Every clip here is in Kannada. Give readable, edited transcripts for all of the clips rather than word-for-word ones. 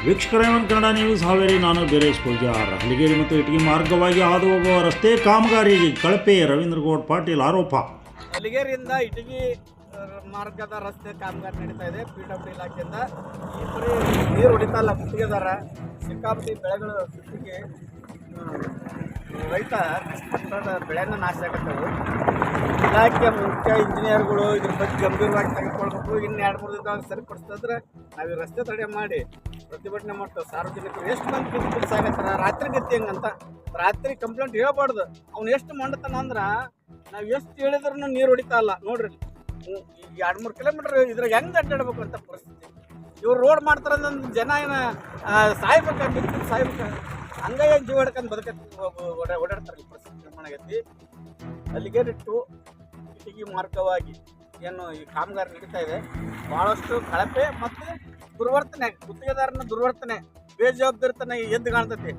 ವೀಕ್ಷಕರೇ, ಕನ್ನಡ ನ್ಯೂಸ್ ಹಾವೇರಿ. ನಾನು ಬೀರೇಶ್ ಪೂಜಾರ್. ಹಲಿಗೇರಿ ಮತ್ತು ಇಟಗಿ ಮಾರ್ಗವಾಗಿ ಹಾದು ಹೋಗುವ ರಸ್ತೆ ಕಾಮಗಾರಿಗೆ ಕಳಪೆ ರವೀಂದ್ರಗೌಡ ಪಾಟೀಲ್ ಆರೋಪ. ಹಲಿಗೇರಿಯಿಂದ ಇಟಗಿ ಮಾರ್ಗದ ರಸ್ತೆ ಕಾಮಗಾರಿ ನಡೀತಾ ಇದೆ. PWD ಇಲಾಖೆಯಿಂದ ಈ ಪರಿ ನೀರು ಹೊಡಿತಾ ಇಲ್ಲ, ಗುತ್ತಿಗೆದಾರ ಸಿಕ್ಕಾಪಟ್ಟಿ ಬೆಳೆಗಳು ಸುತ್ತಿಗೆ ರೈತ ಕಷ್ಟಪಟ್ಟದ ಬೆಳೆನ ನಾಶ ಆಗತ್ತವು. ಇಲಾಖೆ ಮುಖ್ಯ ಇಂಜಿನಿಯರ್ಗಳು ಇದ್ರ ಬಗ್ಗೆ ಗಂಭೀರವಾಗಿ ತೆಗೆದುಕೊಳ್ಬೇಕು. ಇನ್ನು 2-3 ದಿನದಾಗ ಸರಿಪಡಿಸ್ತಂದ್ರೆ ನಾವು ಈ ರಸ್ತೆ ತಡೆ ಮಾಡಿ ಪ್ರತಿಭಟನೆ ಮಾಡ್ತೇವೆ. ಸಾರ್ವಜನಿಕರು ಎಷ್ಟು ಮಂದಿ ಕೆಲಸ ಆಗತ್ತಾರ, ರಾತ್ರಿ ಗತಿ ಹೆಂಗಂತ ರಾತ್ರಿ ಕಂಪ್ಲೇಂಟ್ ಹೇಳ್ಬಾರ್ದು. ಅವ್ನು ಎಷ್ಟು ಮಂಡತಾನ ಅಂದ್ರೆ ನಾವು ಎಷ್ಟು ಹೇಳಿದ್ರೂ ನೀರು ಹೊಡಿತಾ ಇಲ್ಲ. ನೋಡ್ರಿ, ಈಗ 2-3 ಕಿಲೋಮೀಟ್ರ್ ಇದ್ರಾಗ ಹೆಂಗೆ ಅಡ್ಡಾಡ್ಬೇಕು ಅಂತ ಪರಿಸ್ಥಿತಿ. ಇವ್ರು ರೋಡ್ ಮಾಡ್ತಾರೆ ಅಂದ್ರೆ ಜನ ಏನು ಸಾಯ್ಬೇಕು, ಬಿದ್ದು ಸಾಯ್ಬೇಕು, ಹಂಗಾಗಿ ಜೀವ ಹಿಡ್ಕೊಂಡು ಓಡಾಡ್ತಾರೆ. ಈ ಪರಿಸ್ಥಿತಿ ನಿರ್ಮಾಣ ಆಗೈತಿ. ಹಲಿಗೇರಿ ಟು ಇಟಗಿ ಮಾರ್ಗವಾಗಿ ಏನು ಈ ಕಾಮಗಾರಿ ನಡೀತಾ ಇದೆ. ಭಾಳಷ್ಟು ಕಳಪೆ ಮತ್ತು ದುರ್ವರ್ತನೆ, ಗುತ್ತಿಗೆದಾರನ ದುರ್ವರ್ತನೆ, ಬೇಜವಾಬ್ದಾರಿತನ ಎದ್ದು ಕಾಣ್ತೈತಿ.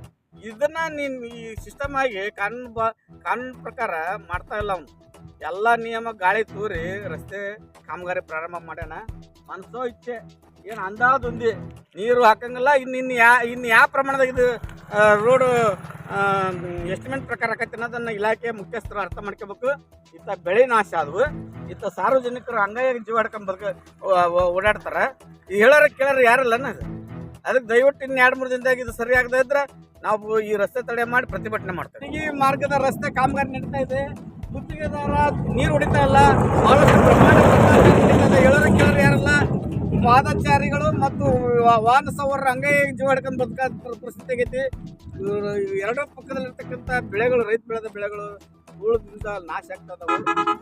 ಇದನ್ನ ನೀನು ಈ ಸಿಸ್ಟಮ್ ಆಗಿ ಕಾನೂನು ಪ್ರಕಾರ ಮಾಡ್ತಾ ಇಲ್ಲ. ಅವನು ಎಲ್ಲ ನಿಯಮ ಗಾಳಿ ತೂರಿ ರಸ್ತೆ ಕಾಮಗಾರಿ ಪ್ರಾರಂಭ ಮಾಡ್ಯಾನ. ಮನಸೋ ಇಚ್ಛೆ ಏನು ಅಂದಾಜೊಂದಿ ನೀರು ಹಾಕಂಗಿಲ್ಲ. ಇನ್ನು ಯಾವ ಪ್ರಮಾಣದಾಗ ಇದು ರೋಡು ಎಸ್ಟಿಮೇಟ್ ಪ್ರಕಾರ ಆಕೈತಿ ಅನ್ನೋದನ್ನು ಇಲಾಖೆ ಮುಖ್ಯಸ್ಥರು ಅರ್ಥ ಮಾಡ್ಕೋಬೇಕು. ಇತ್ತ ಬೆಳೆ ನಾಶ ಆದವು, ಇತ್ತ ಸಾರ್ವಜನಿಕರು ಹಂಗಾಗಿ ಜೀವ ಹಿಡ್ಕೊಂಡು ಓಡಾಡ್ತಾರೆ. ಈ ಹೇಳೋರು ಕೇಳೋರು ಯಾರಿಲ್ಲನ. ಅದಕ್ಕೆ ದಯವಿಟ್ಟು ಇನ್ನು 2-3 ದಿನದಾಗ ಇದು ಸರಿ ಆಗದೆ ಇದ್ರೆ ನಾವು ಈ ರಸ್ತೆ ತಡೆ ಮಾಡಿ ಪ್ರತಿಭಟನೆ ಮಾಡ್ತೇವೆ. ಈ ಮಾರ್ಗದ ರಸ್ತೆ ಕಾಮಗಾರಿ ನಡೀತಾ ಇದೆ. ಗುತ್ತಿಗೆದಾರ ನೀರು ಹೊಡಿತಾ ಇಲ್ಲ, ಬಹಳಷ್ಟು ಪ್ರಮಾಣ ಹೇಳೋರು ಕೇಳೋರು ಯಾರಲ್ಲ. ಪಾದಚಾರಿಗಳು ಮತ್ತು ವಾಹನ ಸವಾರರು ಹಂಗೆ ಜೀವ ಹಿಡ್ಕೊಂಡು ಬದುಕಾದ ಪರಿಸ್ಥಿತಿ ಆಗೈತಿ. ಎರಡರ ಪಕ್ಕದಲ್ಲಿರ್ತಕ್ಕಂಥ ಬೆಳೆಗಳು, ರೈತ ಬೆಳೆದ ಬೆಳೆಗಳು ಧೂಳದಿಂದ ನಾಶ ಆಗ್ತದವು.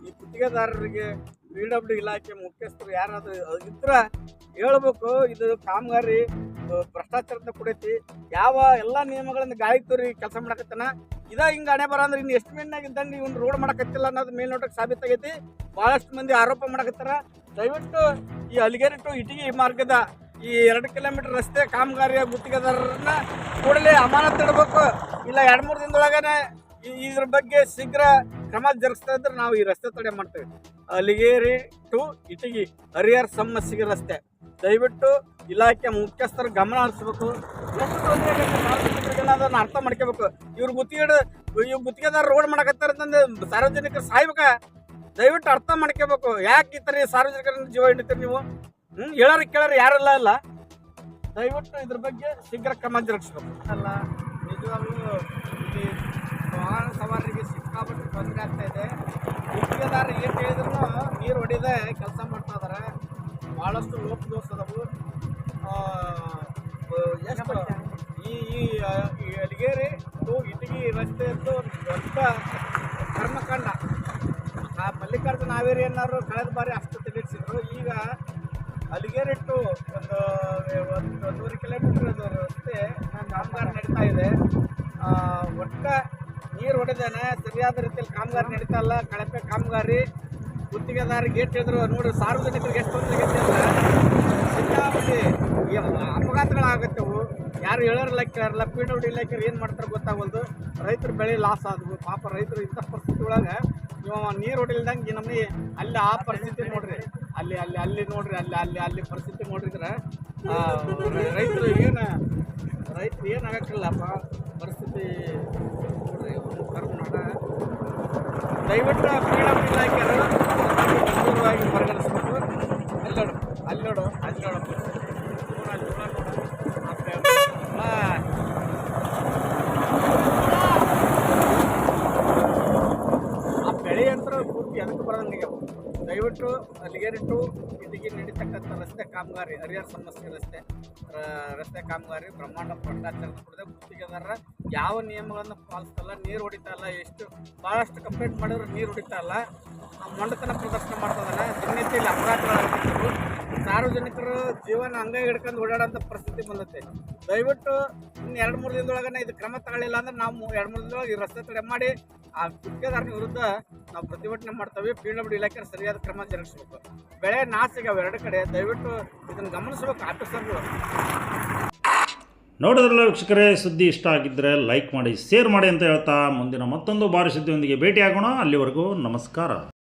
ಈ ಗುತ್ತಿಗೆದಾರರಿಗೆ PWD ಇಲಾಖೆ ಮುಖ್ಯಸ್ಥರು ಯಾರಾದ್ರೂ ಇದ್ರ ಹೇಳ್ಬೇಕು. ಇದು ಕಾಮಗಾರಿ ಭ್ರಷ್ಟಾಚಾರದ ಕುಡೈತಿ. ಯಾವ ಎಲ್ಲ ನಿಯಮಗಳಿಂದ ಗಾಳಿ ತೋರಿ ಕೆಲಸ ಮಾಡಕತ್ತಾನ. ಹಿಂಗೆ ಹಣೆ ಬರ ಅಂದ್ರೆ ಇನ್ನು ಎಸ್ಟಿಮೇಟ್ನಾಗ ಇದ್ದಂಗೆ ಇವ್ನು ರೋಡ್ ಮಾಡಕತ್ತಿಲ್ಲ ಅನ್ನೋದು ಮೇಲ್ನೋಟಕ್ಕೆ ಸಾಬೀತಾಗೈತಿ. ಭಾಳಷ್ಟು ಮಂದಿ ಆರೋಪ ಮಾಡಕತ್ತಾರ. ದಯವಿಟ್ಟು ಈ ಹಲಿಗೇರಿ ಟು ಇಟಗಿ ಮಾರ್ಗದ ಈ 2 ಕಿಲೋಮೀಟರ್ ರಸ್ತೆ ಕಾಮಗಾರಿಯ ಗುತ್ತಿಗೆದಾರರನ್ನ ಕೂಡಲೇ ಅಮಾನತು ಇಡಬೇಕು. ಇಲ್ಲ 2-3 ದಿನದೊಳಗನೆ ಇದ್ರ ಬಗ್ಗೆ ಶೀಘ್ರ ಕ್ರಮ ಜರುಗಿಸ್ತಾ ಇದ್ರೆ ನಾವು ಈ ರಸ್ತೆ ತಡೆ ಮಾಡ್ತೇವೆ. ಹಲಿಗೇರಿ ಟು ಇಟಗಿ ಹರಿಹರ ಸಮಸ್ಯೆಗೆ ರಸ್ತೆ ದಯವಿಟ್ಟು ಇಲಾಖೆ ಮುಖ್ಯಸ್ಥರು ಗಮನ ಹರಿಸ್ಬೇಕು. ಎಷ್ಟು ತೊಂದರೆ ಆಗೈತೆ ಅದನ್ನು ಅರ್ಥ ಮಾಡ್ಕೋಬೇಕು. ಇವ್ರು ಗುತ್ತಿಗೆದಾರ ರೋಡ್ ಮಾಡಕತ್ತಾರ ಅಂತಂದು ಸಾರ್ವಜನಿಕರು ಸಾಯ್ಬೇಕ. ದಯವಿಟ್ಟು ಅರ್ಥ ಮಾಡ್ಕೋಬೇಕು. ಯಾಕೆ ಈ ಥರ ಸಾರ್ವಜನಿಕರನ್ನ ಜೀವ ಹಿಡಿತೀರಿ ನೀವು? ಹೇಳೋರು ಕೇಳೋರು ಯಾರೆಲ್ಲ ಇಲ್ಲ. ದಯವಿಟ್ಟು ಇದ್ರ ಬಗ್ಗೆ ಶೀಘ್ರ ಕ್ರಮ ಜರುಗಿಸ್ಬೇಕು. ಅಲ್ಲ, ನಿಜವಾಗ್ಲೂ ಇಲ್ಲಿ ವಾಹನ ಸವಾರರಿಗೆ ಸಿಕ್ಕಾಪಟ್ಟೆ ತೊಂದರೆ ಆಗ್ತಾ ಇದೆ. ಗುತ್ತಿಗೆದಾರ ಏನು ಹೇಳಿದ್ರು ನೀರು ಹೊಡಿದೆ ಕೆಲಸ ಮಾಡ್ತಾ ಇದಾರೆ. ಭಾಳಷ್ಟು ಲೋಪದೋಷ ಅದಾವು. ಎಷ್ಟು ಈ ಹಲಿಗೇರಿ ಟು ಇಟಗಿ ರಸ್ತೆಯದ್ದು ಒಂದು ದೊಡ್ಡ ಕರ್ಮಕಾಂಡ. ಮಲ್ಲಿಕಾರ್ಜುನ ಹಾವೇರಿ ಅನ್ನೋರು ಕಳೆದ ಬಾರಿ ಅಷ್ಟು ತಿಳಿಸಿದ್ರು. ಈಗ ಹಲಿಗೇರಿ ಟು ಒಂದು 1.5 ಕಿಲೋಮೀಟರ್ ರಸ್ತೆ ಕಾಮಗಾರಿ ನಡೀತಾ ಇದೆ. ಒಟ್ಟ ನೀರು ಹೊಡೆದೇನೆ ಸರಿಯಾದ ರೀತಿಯಲ್ಲಿ ಕಾಮಗಾರಿ ನಡೀತಾ ಇಲ್ಲ. ಕಳಪೆ ಕಾಮಗಾರಿ. ಗುತ್ತಿಗೆದಾರ ಗೇಟ್ ಹೇಳಿದ್ರು ನೋಡಿ, ಸಾರ್ವಜನಿಕರಿಗೆ ಎಷ್ಟು ತೊಂದರೆ ಆಗೈತೆ ಅಂದರೆ ಸಿಕ್ಕಾಪಟ್ಟಿ ಅಪಘಾತಗಳಾಗತ್ತವು. ಯಾರು ಹೇಳೋರಿಲ್ಲ ಕೇಳಲ್ಲ. PWD ಇಲಾಖೆ ಏನು ಮಾಡ್ತಾರೆ ಗೊತ್ತಾಗಲ್ದು. ರೈತರು ಬೆಳೆ ಲಾಸ್ ಆದವು. ಪಾಪ ರೈತರು ಇಂಥ ಪರಿಸ್ಥಿತಿ ಒಳಗೆ ನೀರು ಹೊಡಿಲ್ದಂಗೆ ನಮಗೆ ಅಲ್ಲಿ ಆ ಪರಿಸ್ಥಿತಿ ನೋಡ್ರಿ, ಅಲ್ಲಿ ನೋಡ್ರಿ, ಅಲ್ಲಿ ಪರಿಸ್ಥಿತಿ ನೋಡಿದ್ರೆ ರೈತರು ಏನಾಗಕ್ಕಿಲ್ಲಪ್ಪ ಪರಿಸ್ಥಿತಿ ನೋಡ್ರಿ. ಕರ್ನಾಟಕ ದಯವಿಟ್ಟು PWD ಇಲಾಖೆಯವರು ಗಂಭೀರವಾಗಿ ಪರಿಗಣಿಸಬೇಕು. ಅಲ್ಲೋಡು ಆ ಬೆಳೆ ಯಂತ್ರ ಪೂರ್ತಿ ಅದಕ್ಕೆ ಬರೋದಂಗೆ. ದಯವಿಟ್ಟು ಹಲಿಗೇರಿ ಟು ಇಟಗಿ ನಡೀತಕ್ಕಂಥ ರಸ್ತೆ ಕಾಮಗಾರಿ ಹರಿಹರ ಸಮಸ್ಯೆ ರಸ್ತೆ ಕಾಮಗಾರಿ ಬ್ರಹ್ಮಾಂಡ ಭ್ರಷ್ಟಾಚಾರದ ಕುಡಿದ ಗುತ್ತಿಗೆದಾರರ ಯಾವ ನಿಯಮಗಳನ್ನು ಪಾಲಿಸ್ತಲ್ಲ, ನೀರು ಹೊಡಿತಾ ಇಲ್ಲ. ಭಾಳಷ್ಟು ಕಂಪ್ಲೇಂಟ್ ಮಾಡಿದ್ರು ನೀರು ಹೊಡಿತಾ ಇಲ್ಲ. ಮೊಂಡತನ ಪ್ರದರ್ಶನ ಮಾಡ್ತದಲ್ಲ. ದಿನನಿತ್ಯಲ್ಲಿ ಅಪಘಾತಗಳಾಗ್ತಿತ್ತು. ಸಾರ್ವಜನಿಕರು ಜೀವನ ಹಂಗೆ ಹಿಡ್ಕೊಂಡು ಓಡಾಡೋಂಥ ಪರಿಸ್ಥಿತಿ ಬಂದೈತೆ. ದಯವಿಟ್ಟು ಇನ್ನು 2-3 ದಿನದೊಳಗನೆ ಇದು ಕ್ರಮ ತಗೊಳ್ಳಿಲ್ಲ ಅಂದ್ರೆ ನಾವು 2-3 ದಿನದೊಳಗೆ ಈ ರಸ್ತೆ ತಡೆ ಮಾಡಿ ಆ ಗುತ್ತಿಗೆದಾರನ ವಿರುದ್ಧ ನಾವು ಪ್ರತಿಭಟನೆ ಮಾಡ್ತೇವೆ. PWD ಇಲಾಖೆ ಸರಿಯಾದ ಕ್ರಮ ಜರುಗಿಸ್ಬೇಕು. ಬೆಳೆ ನಾಶ ಆಗ್ಯಾವ 2 ಕಡೆ. ದಯವಿಟ್ಟು ಇದನ್ನು ಗಮನಿಸ್ಬೇಕು ಆಫೀಸರ್ಗಳು. ನೋಡಿದ್ರಲ್ಲ ವೀಕ್ಷಕರೇ, ಸುದ್ದಿ ಇಷ್ಟ ಆಗಿದ್ದರೆ ಲೈಕ್ ಮಾಡಿ, ಶೇರ್ ಮಾಡಿ ಅಂತ ಹೇಳ್ತಾ ಮುಂದಿನ ಮತ್ತೊಂದು ಭಾರಿ ಸುದ್ದಿಯೊಂದಿಗೆ ಭೇಟಿಯಾಗೋಣ. ಅಲ್ಲಿವರೆಗೂ ನಮಸ್ಕಾರ.